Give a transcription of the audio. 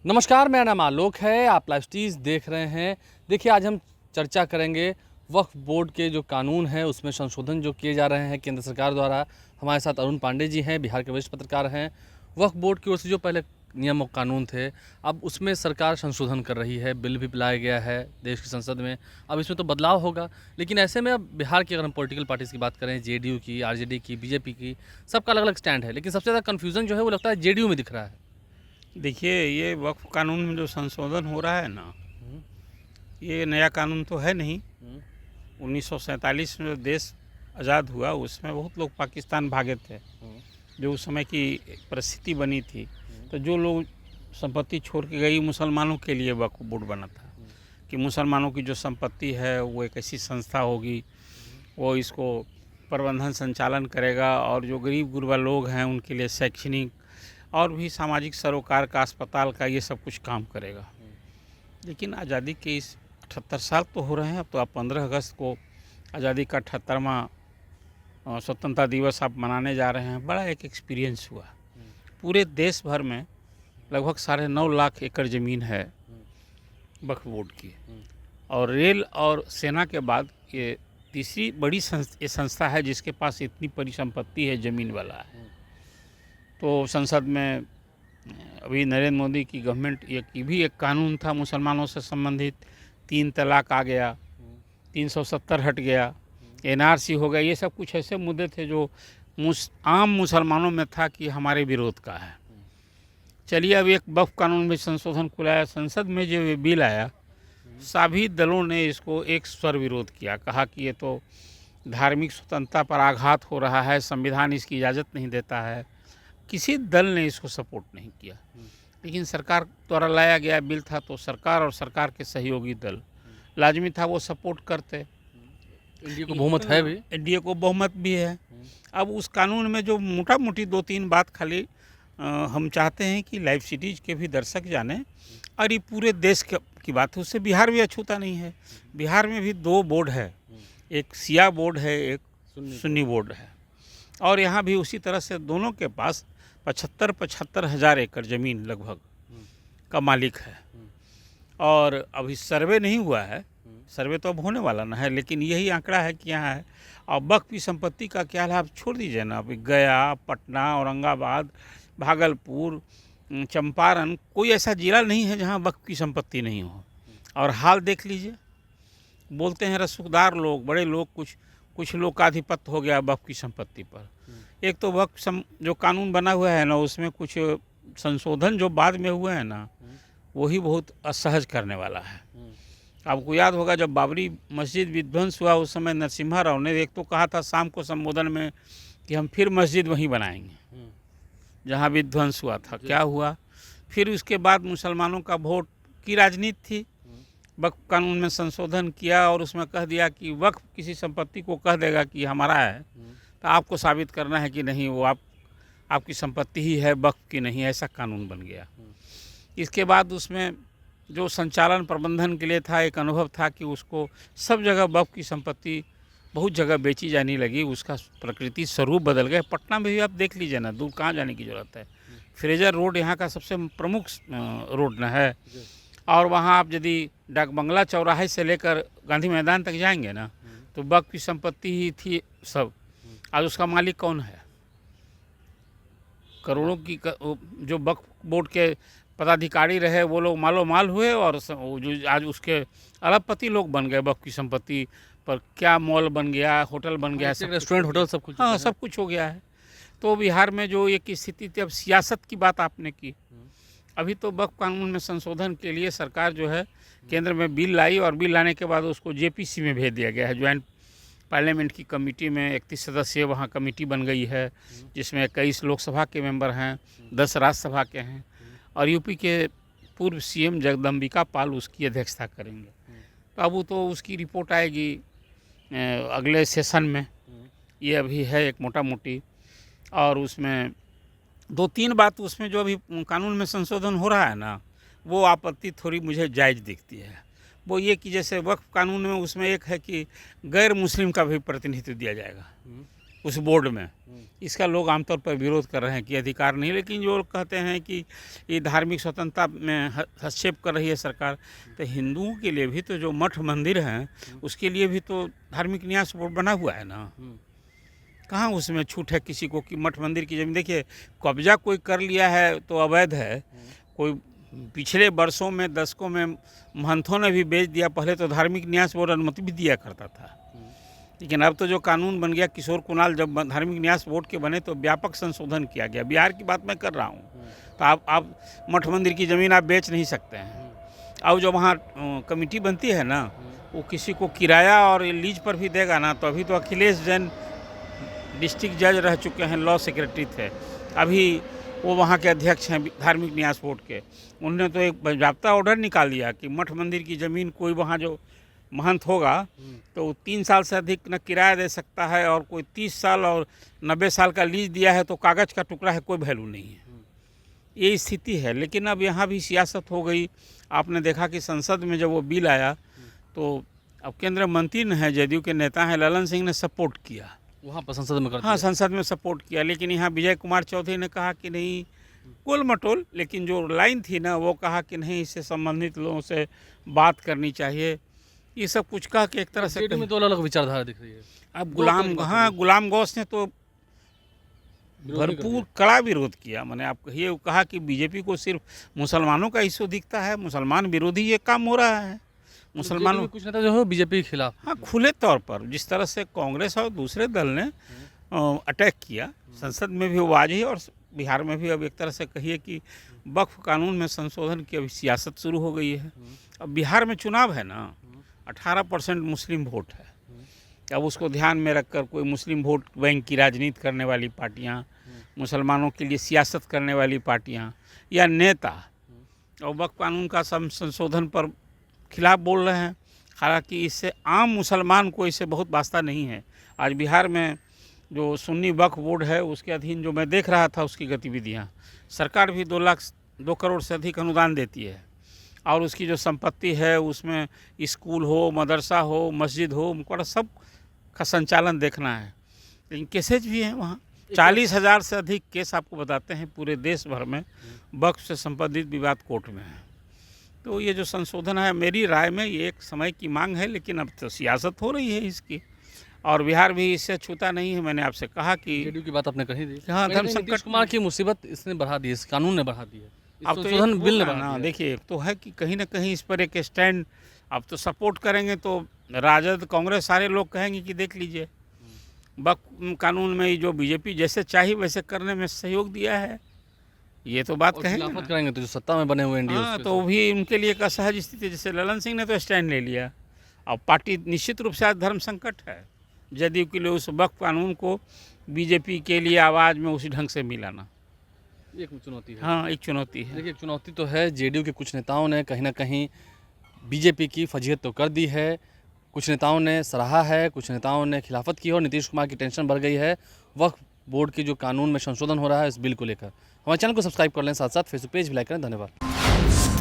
नमस्कार, मेरा नाम आलोक है। आप लाइव स्टीज देख रहे हैं। देखिए, आज हम चर्चा करेंगे वक्फ बोर्ड के जो कानून है उसमें संशोधन जो किए जा रहे हैं केंद्र सरकार द्वारा। हमारे साथ अरुण पांडे जी हैं, बिहार के वरिष्ठ पत्रकार हैं। वक्फ बोर्ड की ओर से जो पहले नियम और कानून थे, अब उसमें सरकार संशोधन कर रही है, बिल भी लाया गया है देश की संसद में। अब इसमें तो बदलाव होगा, लेकिन ऐसे में अब बिहार की अगर हम पॉलिटिकल पार्टीज़ की बात करें, जेडीयू की, आरजेडी की, बीजेपी की, सबका अलग अलग स्टैंड है, लेकिन सबसे ज़्यादा कन्फ्यूज़न जो है वो लगता है जेडीयू में दिख रहा है। देखिए, ये वक्फ कानून में जो संशोधन हो रहा है ना, ये नया कानून तो है नहीं। 1947 में जो देश आज़ाद हुआ उसमें बहुत लोग पाकिस्तान भागे थे, जो उस समय की एक परिस्थिति बनी थी। तो जो लोग संपत्ति छोड़ के गई, मुसलमानों के लिए वक्फ बोर्ड बना था कि मुसलमानों की जो संपत्ति है वो एक ऐसी संस्था होगी, वो इसको प्रबंधन संचालन करेगा और जो गरीब गुरबा लोग हैं उनके लिए शैक्षणिक और भी सामाजिक सरोकार का, अस्पताल का, ये सब कुछ काम करेगा। लेकिन आज़ादी के इस 78 साल तो हो रहे हैं। अब तो आप 15 अगस्त को आज़ादी का 78वां स्वतंत्रता दिवस आप मनाने जा रहे हैं। बड़ा एक एक्सपीरियंस हुआ। पूरे देश भर में लगभग 9.5 लाख एकड़ ज़मीन है वक्फ बोर्ड की, और रेल और सेना के बाद ये तीसरी बड़ी संस्था है जिसके पास इतनी परिसंपत्ति है, ज़मीन वाला है। तो संसद में अभी नरेंद्र मोदी की गवर्नमेंट ये भी एक कानून था मुसलमानों से संबंधित, 3 तलाक आ गया, 370 हट गया, एनआरसी हो गया। ये सब कुछ ऐसे मुद्दे थे जो आम मुसलमानों में था कि हमारे विरोध का है। चलिए, अब एक वक्फ कानून में संशोधन को लाया, संसद में जो ये बिल आया, सभी दलों ने इसको एक स्वर विरोध किया, कहा कि ये तो धार्मिक स्वतंत्रता पर आघात हो रहा है, संविधान इसकी इजाज़त नहीं देता है। किसी दल ने इसको सपोर्ट नहीं किया। लेकिन सरकार द्वारा लाया गया बिल था तो सरकार और सरकार के सहयोगी दल लाजमी था वो सपोर्ट करते। एनडीए को बहुमत है भी, एनडीए को बहुमत भी है। अब उस कानून में जो मोटा मोटी 2-3 बात खाली हम चाहते हैं कि लाइव सिटीज़ के भी दर्शक जाने, और ये पूरे देश की बात है, उससे बिहार भी अछूता नहीं है। बिहार में भी 2 बोर्ड है, एक शिया बोर्ड है, एक सुन्नी बोर्ड है, और यहाँ भी उसी तरह से दोनों के पास 75 हज़ार एकड़ ज़मीन लगभग का मालिक है। और अभी सर्वे नहीं हुआ है, सर्वे तो अब होने वाला ना है, लेकिन यही आंकड़ा है कि यहाँ है। और वक्फ की संपत्ति का क्या है, आप छोड़ दीजिए ना, अभी गया, पटना, औरंगाबाद, भागलपुर, चंपारण, कोई ऐसा जिला नहीं है जहाँ वक्फ की संपत्ति नहीं हो। और हाल देख लीजिए, बोलते हैं रसूखदार लोग, बड़े लोग, कुछ लोग का आधिपत्य हो गया वक्फ की संपत्ति पर। एक तो वक्फ जो कानून बना हुआ है ना, उसमें कुछ संशोधन जो बाद में हुए हैं ना, वही बहुत असहज करने वाला है। आपको याद होगा जब बाबरी मस्जिद विध्वंस हुआ, उस समय नरसिम्हा राव ने एक तो कहा था शाम को संबोधन में कि हम फिर मस्जिद वहीं बनाएंगे जहाँ विध्वंस हुआ था। क्या हुआ? फिर उसके बाद मुसलमानों का वोट की राजनीति थी। वक्फ कानून में संशोधन किया और उसमें कह दिया कि वक्फ किसी संपत्ति को कह देगा कि हमारा है, तो आपको साबित करना है कि नहीं, वो आपकी संपत्ति ही है, वक्फ की नहीं। ऐसा कानून बन गया। इसके बाद उसमें जो संचालन प्रबंधन के लिए था, एक अनुभव था कि उसको सब जगह वक्फ की संपत्ति बहुत जगह बेची जाने लगी, उसका प्रकृति स्वरूप बदल गया। पटना में भी आप देख लीजिए ना, दूर कहाँ जाने की ज़रूरत है। फ्रेजर रोड यहाँ का सबसे प्रमुख रोड न है, और वहाँ आप यदि डाक बंगला चौराहे से लेकर गांधी मैदान तक जाएंगे ना, तो वक्फ की संपत्ति ही थी सब। आज उसका मालिक कौन है? करोड़ों की जो वक्फ बोर्ड के पदाधिकारी रहे वो लोग मालो माल हुए, और जो आज उसके अरबपति लोग बन गए वक्फ की संपत्ति पर। क्या मॉल बन गया, होटल बन गया, रेस्टोरेंट, होटल, सब कुछ। हाँ, सब कुछ हो गया है। तो बिहार में जो एक स्थिति थी, अब सियासत की बात आपने की, अभी तो वक्फ कानून में संशोधन के लिए सरकार जो है केंद्र में बिल लाई, और बिल लाने के बाद उसको जेपीसी में भेज दिया गया है, ज्वाइंट पार्लियामेंट की कमेटी में। 31 सदस्यीय वहाँ कमेटी बन गई है, जिसमें 21 लोकसभा के मेंबर हैं, 10 राज्यसभा के हैं, और यूपी के पूर्व सीएम जगदम्बिका पाल उसकी अध्यक्षता करेंगे। तो अब वो तो उसकी रिपोर्ट आएगी अगले सेशन में। ये अभी है एक मोटा मोटी, और उसमें 2-3 बात उसमें जो अभी कानून में संशोधन हो रहा है ना, वो आपत्ति थोड़ी मुझे जायज़ दिखती है। वो ये कि जैसे वक्फ कानून में उसमें एक है कि गैर मुस्लिम का भी प्रतिनिधित्व दिया जाएगा। उस बोर्ड में। इसका लोग आमतौर पर विरोध कर रहे हैं कि अधिकार नहीं, लेकिन जो लोग कहते हैं कि ये धार्मिक स्वतंत्रता में हस्तक्षेप कर रही है सरकार, तो हिंदुओं के लिए भी तो जो मठ मंदिर हैं उसके लिए भी तो धार्मिक न्यास बोर्ड बना हुआ है ना। कहाँ उसमें छूट है किसी को कि मठ मंदिर की जमीन, देखिए कब्जा कोई कर लिया है तो अवैध है। कोई पिछले वर्षों में दशकों में महंतों ने भी बेच दिया, पहले तो धार्मिक न्यास बोर्ड अनुमति भी दिया करता था, लेकिन अब तो जो कानून बन गया, किशोर कुणाल जब धार्मिक न्यास बोर्ड के बने तो व्यापक संशोधन किया गया। बिहार की बात मैं कर रहा हूँ, तो आप मठ मंदिर की ज़मीन आप बेच नहीं सकते हैं। अब जो वहाँ कमेटी बनती है ना, वो किसी को किराया और लीज पर भी देगा ना, तो अभी तो अखिलेश जैन डिस्ट्रिक्ट जज रह चुके हैं, लॉ सेक्रेटरी थे, अभी वो वहाँ के अध्यक्ष हैं धार्मिक न्यास बोर्ड के। उन्होंने तो एक बाकायदा ऑर्डर निकाल लिया कि मठ मंदिर की ज़मीन कोई वहाँ जो महंत होगा तो 3 साल से अधिक न किराया दे सकता है, और कोई 30 साल और 90 साल का लीज दिया है तो कागज़ का टुकड़ा है, कोई वैल्यू नहीं है। ये स्थिति है। लेकिन अब यहाँ भी सियासत हो गई। आपने देखा कि संसद में जब वो बिल आया तो अब केंद्रीय मंत्री न है, जदयू के नेता हैं ललन सिंह ने सपोर्ट किया, वहाँ पर संसद में करते हाँ संसद में सपोर्ट किया। लेकिन यहाँ विजय कुमार चौधरी ने कहा कि नहीं, गोल मटोल, लेकिन जो लाइन थी ना वो कहा कि नहीं, इससे संबंधित लोगों से बात करनी चाहिए। ये सब कुछ कहा कि एक तरह से में दो अलग विचारधारा दिख रही है। अब गुलाम गौस ने तो भरपूर कड़ा विरोध किया। मैंने आप कहिए कहा कि बीजेपी को सिर्फ मुसलमानों का इशू दिखता है, मुसलमान विरोधी ये काम हो रहा है। मुसलमानों कुछ नेता जो है बीजेपी के खिलाफ, हाँ खुले तौर पर जिस तरह से कांग्रेस और दूसरे दल ने अटैक किया, संसद में भी वो आज ही और बिहार में भी अब एक तरह से कहिए कि वक्फ कानून में संशोधन की अभी सियासत शुरू हो गई है। अब बिहार में चुनाव है ना, 18% मुस्लिम वोट है। अब उसको ध्यान में रखकर कोई मुस्लिम वोट बैंक की राजनीति करने वाली पार्टियां, मुसलमानों के लिए सियासत करने वाली पार्टियां या नेता और वक्फ कानून का संशोधन पर खिलाफ बोल रहे हैं। हालांकि इससे आम मुसलमान को इससे बहुत वास्ता नहीं है। आज बिहार में जो सुन्नी वक्फ बोर्ड है उसके अधीन जो मैं देख रहा था उसकी गतिविधियां, सरकार भी 2 करोड़ से अधिक अनुदान देती है, और उसकी जो संपत्ति है उसमें स्कूल हो, मदरसा हो, मस्जिद हो, उनको सब का संचालन देखना है। लेकिन केसेज भी हैं वहाँ, 40,000 से अधिक केस आपको बताते हैं पूरे देश भर में वक्फ से संबंधित विवाद कोर्ट में है। तो ये जो संशोधन है, मेरी राय में ये एक समय की मांग है, लेकिन अब तो सियासत हो रही है इसकी, और बिहार भी इससे छूता नहीं है। मैंने आपसे कहा कि जेडीयू की बात आपने कही थी, हाँ धर्म नीतीश संकट कुमार की मुसीबत इसने बढ़ा दी है, इस कानून ने बढ़ा दी है, अब तो संशोधन बिल ने बढ़ा ना, दिया। देखिए एक तो है कि कहीं ना कहीं इस पर एक स्टैंड अब तो सपोर्ट करेंगे तो राजद कांग्रेस सारे लोग कहेंगे कि देख लीजिए वक्फ कानून में जो बीजेपी जैसे चाहिए वैसे करने में सहयोग दिया है, ये तो बात कहेंगे खिलाफत ना। करेंगे तो जो सत्ता में बने हुए एनडीए हाँ तो भी उनके लिए एक असहज स्थिति, जैसे ललन सिंह ने तो स्टैंड ले लिया। अब पार्टी निश्चित रूप से आज धर्म संकट है, जदयू के लिए उस वक्फ कानून को बीजेपी के लिए आवाज़ में उसी ढंग से मिलाना एक चुनौती है। हाँ एक चुनौती है। देखिए एक चुनौती तो है, जेडीयू के कुछ नेताओं ने कहीं ना कहीं बीजेपी की फजीहत तो कर दी है, कुछ नेताओं ने सराहा है, कुछ नेताओं ने खिलाफत की है, और नीतीश कुमार की टेंशन बढ़ गई है वक्फ बोर्ड के जो कानून में संशोधन हो रहा है इस बिल को लेकर। हमारे चैनल को सब्सक्राइब कर लें, साथ साथ फेसबुक पेज भी लाइक करें। धन्यवाद।